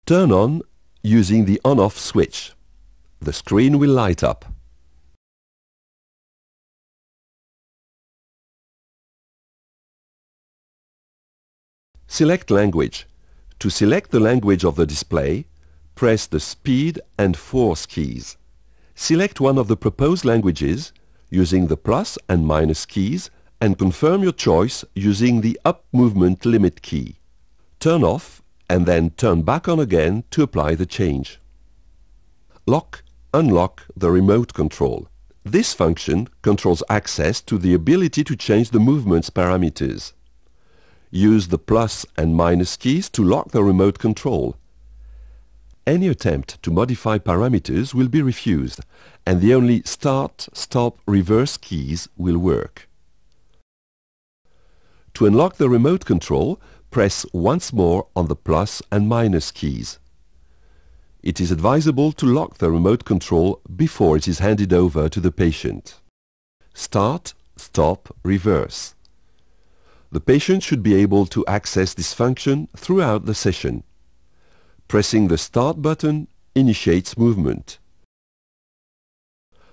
Turn on using the on-off switch. The screen will light up. Select language. To select the language of the display, press the speed and force keys. Select one of the proposed languages using the plus and minus keys and confirm your choice using the up movement limit key. Turn off and then turn back on again to apply the change. Lock, unlock the remote control. This function controls access to the ability to change the movement's parameters. Use the plus and minus keys to lock the remote control. Any attempt to modify parameters will be refused, and the only start, stop, reverse keys will work. To unlock the remote control, press once more on the plus and minus keys. It is advisable to lock the remote control before it is handed over to the patient. Start, stop, reverse. The patient should be able to access this function throughout the session. Pressing the Start button initiates movement.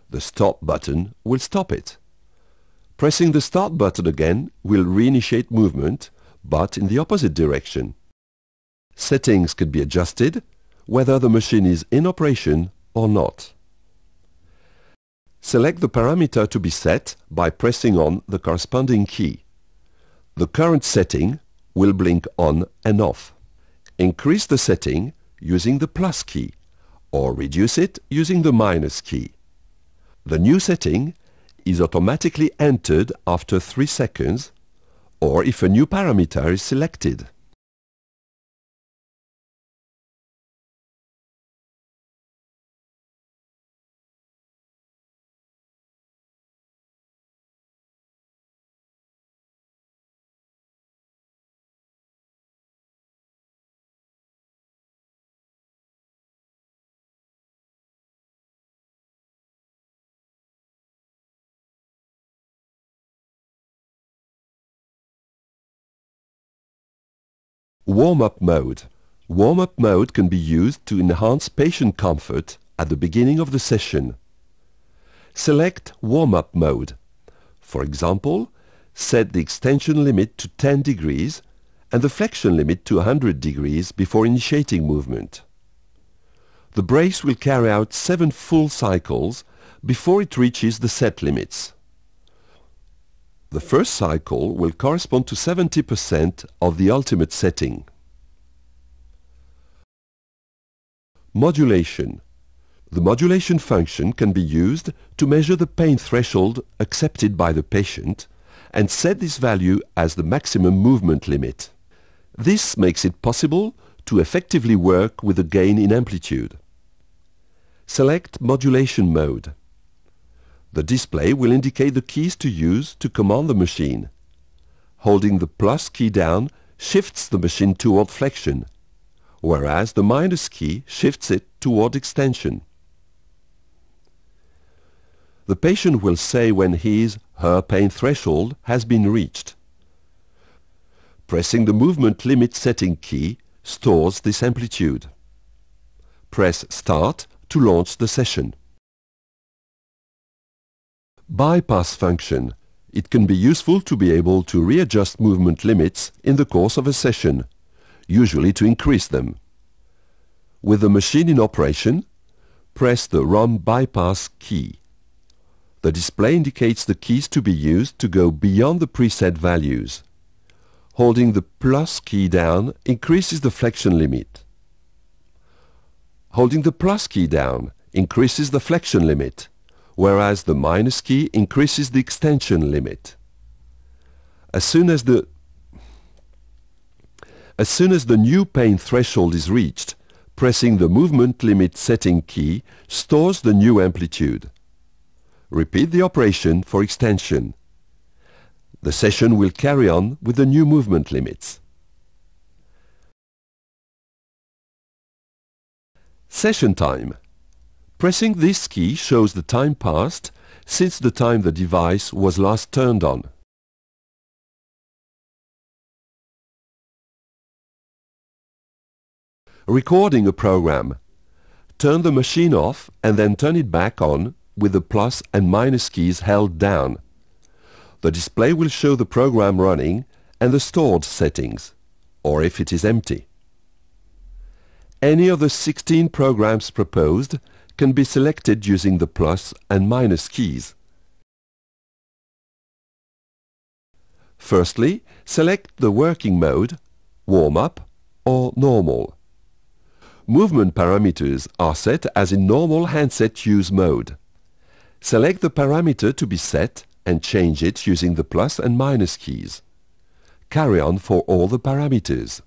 The Stop button will stop it. Pressing the Start button again will reinitiate movement, but in the opposite direction. Settings can be adjusted whether the machine is in operation or not. Select the parameter to be set by pressing on the corresponding key. The current setting will blink on and off. Increase the setting using the plus key, or reduce it using the minus key. The new setting is automatically entered after 3 seconds, or if a new parameter is selected. Warm-up mode. Warm-up mode can be used to enhance patient comfort at the beginning of the session. Select Warm-up mode. For example, set the extension limit to 10 degrees and the flexion limit to 100 degrees before initiating movement. The brace will carry out 7 full cycles before it reaches the set limits. The first cycle will correspond to 70% of the ultimate setting. Modulation. The modulation function can be used to measure the pain threshold accepted by the patient and set this value as the maximum movement limit. This makes it possible to effectively work with a gain in amplitude. Select Modulation mode. The display will indicate the keys to use to command the machine. Holding the plus key down shifts the machine toward flexion, whereas the minus key shifts it toward extension. The patient will say when his/her pain threshold has been reached. Pressing the movement limit setting key stores this amplitude. Press Start to launch the session. Bypass function. It can be useful to be able to readjust movement limits in the course of a session, usually to increase them. With the machine in operation, press the ROM bypass key. The display indicates the keys to be used to go beyond the preset values. Holding the plus key down increases the flexion limit. Holding the plus key down increases the flexion limit, whereas the minus key increases the extension limit. As soon as the new pain threshold is reached, pressing the movement limit setting key stores the new amplitude. Repeat the operation for extension. The session will carry on with the new movement limits. Session time. Pressing this key shows the time passed since the time the device was last turned on. recording a program. Turn the machine off and then turn it back on with the plus and minus keys held down. The display will show the program running and the stored settings, or if it is empty. Any of the 16 programs proposed can be selected using the plus and minus keys. Firstly, select the working mode, warm-up or normal. Movement parameters are set as in normal handset use mode. Select the parameter to be set and change it using the plus and minus keys. Carry on for all the parameters.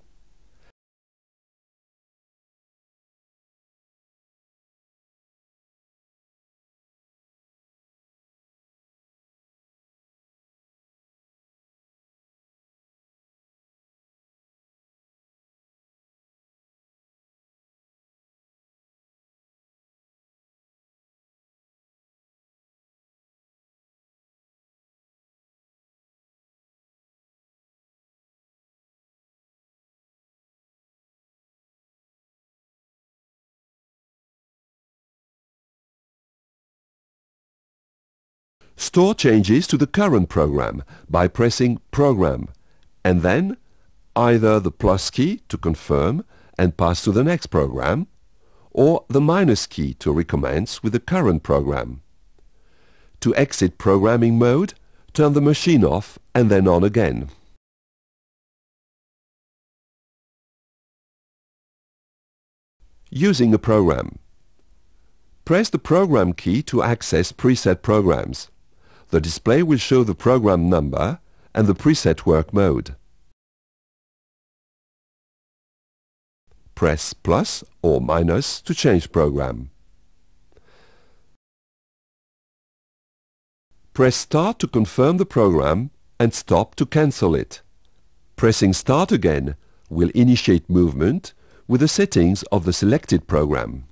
Store changes to the current program by pressing Program and then either the plus key to confirm and pass to the next program or the minus key to recommence with the current program. To exit programming mode, turn the machine off and then on again. Using a program. Press the program key to access preset programs. The display will show the program number and the preset work mode. Press plus or minus to change program. Press Start to confirm the program and Stop to cancel it. Pressing Start again will initiate movement with the settings of the selected program.